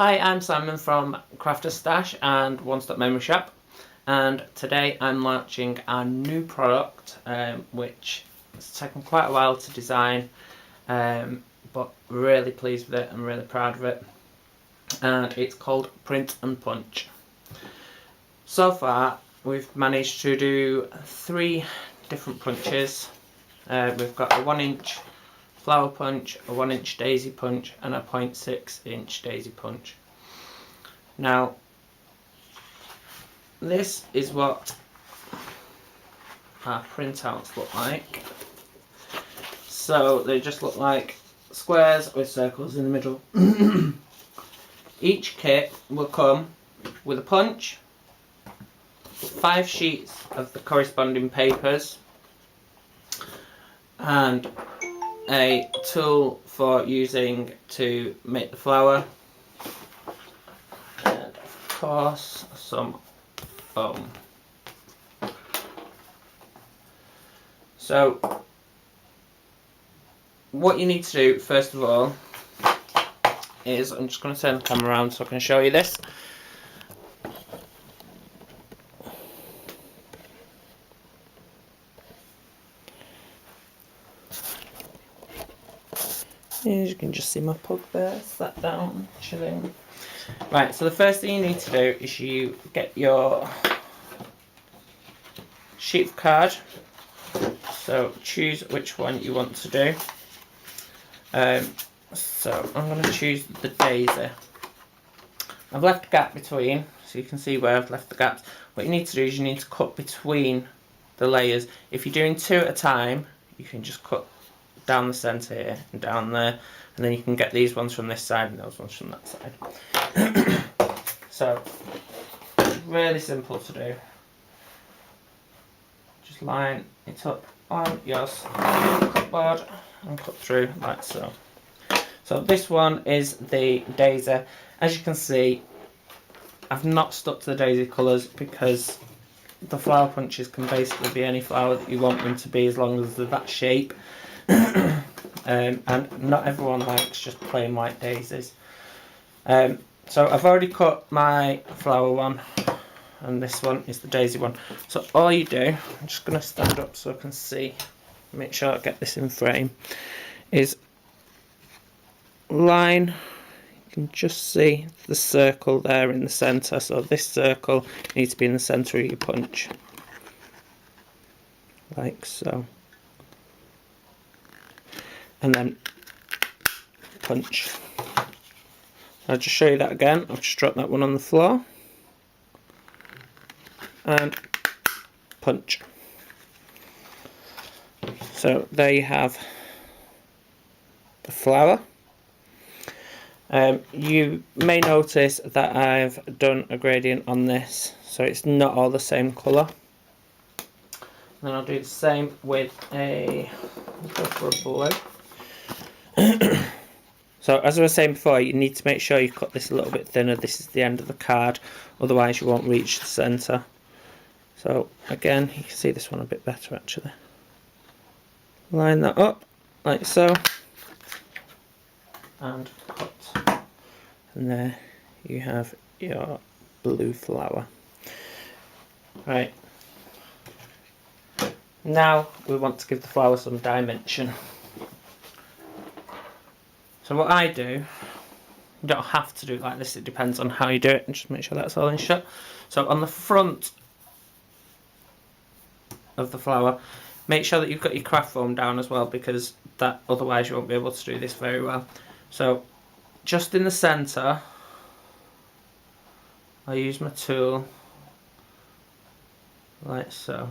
Hi, I'm Simon from Crafter's Stash and One Stop Memory Shop, and today I'm launching our new product, which has taken quite a while to design, but really pleased with it and really proud of it, and it's called Print and Punch. So far we've managed to do 3 different punches. We've got a 1-inch flower punch, a 1-inch daisy punch and a 0.6-inch daisy punch. Now this is what our printouts look like. So they just look like squares with circles in the middle. Each kit will come with a punch, 5 sheets of the corresponding papers, and a tool for using to make the flower, and of course some foam. So what you need to do first of all is, I'm just going to turn the camera around so I can show you this. As you can just see my pug there, sat down, chilling. Right, so the first thing you need to do is you get your sheet of card. So choose which one you want to do. So I'm going to choose the daisy. I've left a gap between, so you can see where I've left the gaps. What you need to do is you need to cut between the layers. If you're doing 2 at a time, you can just cut down the centre here and down there, and then you can get these ones from this side and those ones from that side. So really simple to do. Just line it up on your cupboard and cut through like so. So this one is the daisy. As you can see, I've not stuck to the daisy colours because the flower punches can basically be any flower that you want them to be, as long as they're that shape. And not everyone likes just plain white daisies. So I've already cut my flower one, and this one is the daisy one. So all you do, I'm just going to stand up so I can see, make sure I get this in frame, is line, you can just see the circle there in the centre. So this circle needs to be in the centre of your punch, like so. And then punch. I'll just show you that again. I've just dropped that one on the floor. And punch. So there you have the flower. You may notice that I've done a gradient on this, so it's not all the same colour. Then I'll do the same with a, go for a blue. So as I was saying before, you need to make sure you cut this a little bit thinner. This is the end of the card, otherwise you won't reach the centre. So again, you can see this one a bit better actually. Line that up like so, and cut. And there you have your blue flower. Right. Now we want to give the flower some dimension. So what I do, you don't have to do it like this, it depends on how you do it, and just make sure that's all in shot. So on the front of the flower, make sure that you've got your craft foam down as well, because that otherwise you won't be able to do this very well. So just in the centre, I'll use my tool like so,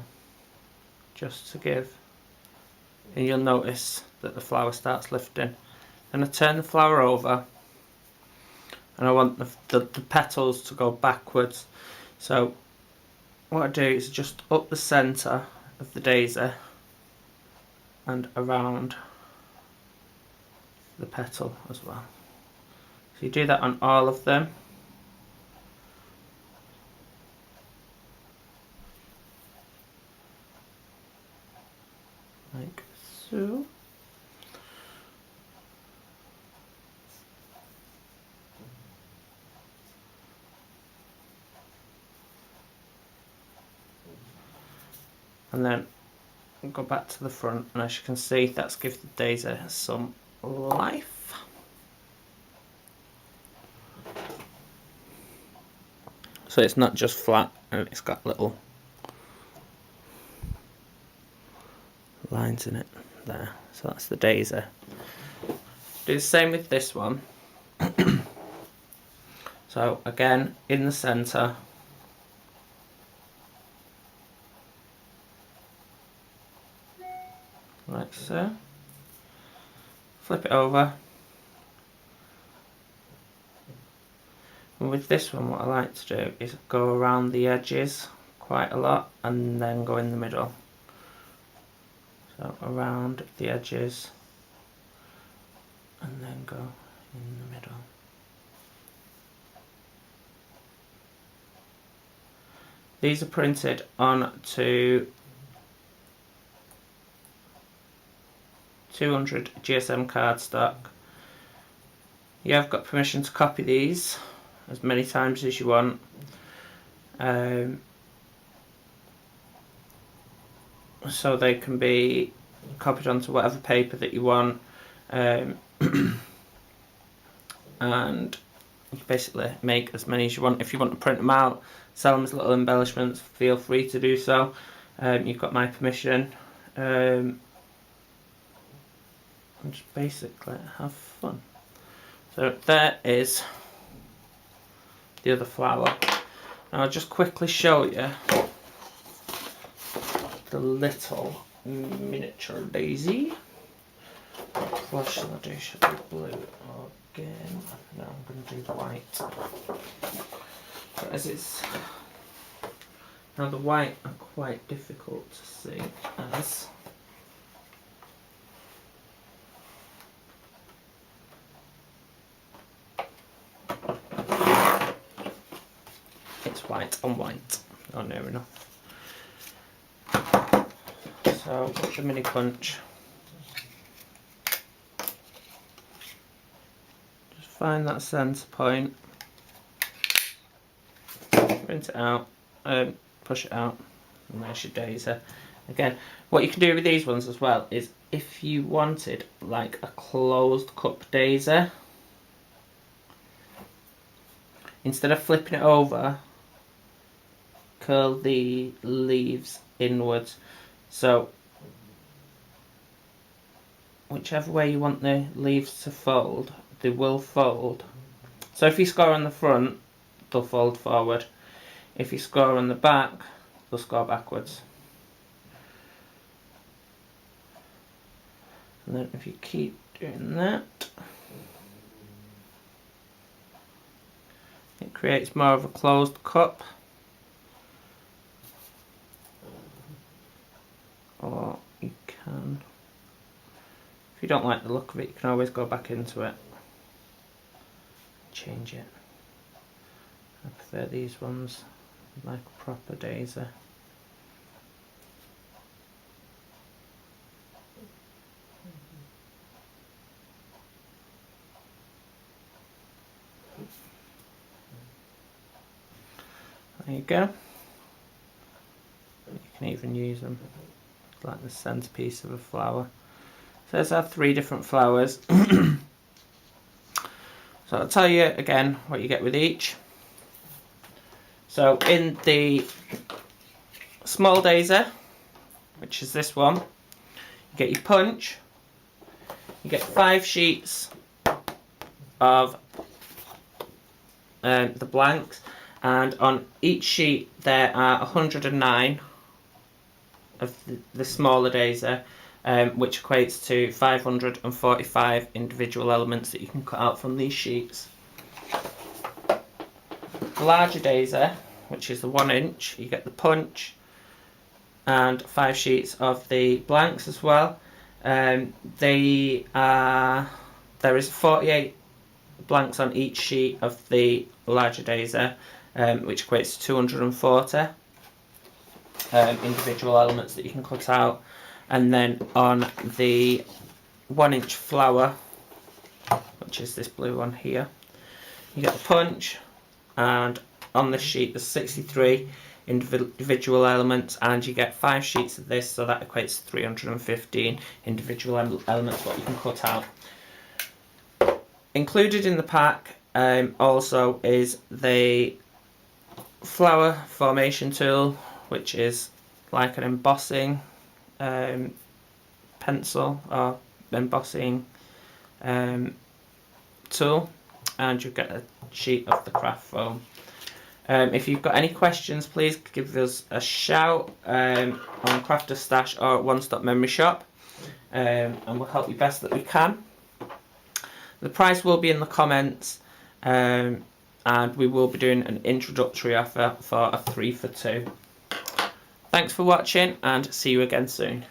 just to give, and you'll notice that the flower starts lifting. And I turn the flower over, and I want the petals to go backwards. So what I do is just up the centre of the daisy and around the petal as well. So you do that on all of them. Like so. and then go back to the front, and as you can see, that's given the daisy some life. So it's not just flat, and it's got little lines in it there. So that's the daisy. Do the same with this one. So again, in the centre, like so. Flip it over. And with this one, what I like to do is go around the edges quite a lot and then go in the middle. So around the edges and then go in the middle. These are printed onto 200 GSM cardstock. You have got permission to copy these as many times as you want. So they can be copied onto whatever paper that you want. And you basically make as many as you want. If you want to print them out, sell them as little embellishments, feel free to do so. You've got my permission. And just basically have fun. So there is the other flower. Now I'll just quickly show you the little miniature daisy. What colour shall I do? Should I do blue again? No, I'm going to do the white. But as it's now, the white are quite difficult to see as it's white on white. Oh, near enough. So with the mini punch, just find that centre point, print it out, push it out, and there's your daisy. Again, what you can do with these ones as well is if you wanted like a closed cup daisy, instead of flipping it over, curl the leaves inwards. So whichever way you want the leaves to fold, they will fold. So if you score on the front, they'll fold forward. If you score on the back, they'll score backwards. And then if you keep doing that, it creates more of a closed cup. Or you can, if you don't like the look of it, you can always go back into it, change it. I prefer these ones, like a proper daisy. There you go. You can even use them like the centerpiece of a flower. So there's our 3 different flowers. So I'll tell you again what you get with each. So in the small daisy, which is this one, you get your punch, you get 5 sheets of the blanks, and on each sheet there are 109 of the smaller daisy, which equates to 545 individual elements that you can cut out from these sheets. The larger daisy, which is the 1 inch, you get the punch and 5 sheets of the blanks as well. There is 48 blanks on each sheet of the larger daisy, which equates to 240 individual elements that you can cut out. And then on the 1 inch flower, which is this blue one here, you get the punch, and on this sheet there's 63 individual elements, and you get 5 sheets of this, so that equates to 315 individual elements what you can cut out. Included in the pack also is the flower formation tool, which is like an embossing pencil or embossing tool, and you get a sheet of the craft foam. If you've got any questions, please give us a shout on Crafter's Stash or at One Stop Memory Shop, and we'll help you best that we can. The price will be in the comments, and we will be doing an introductory offer for a 3 for 2. Thanks for watching, and see you again soon.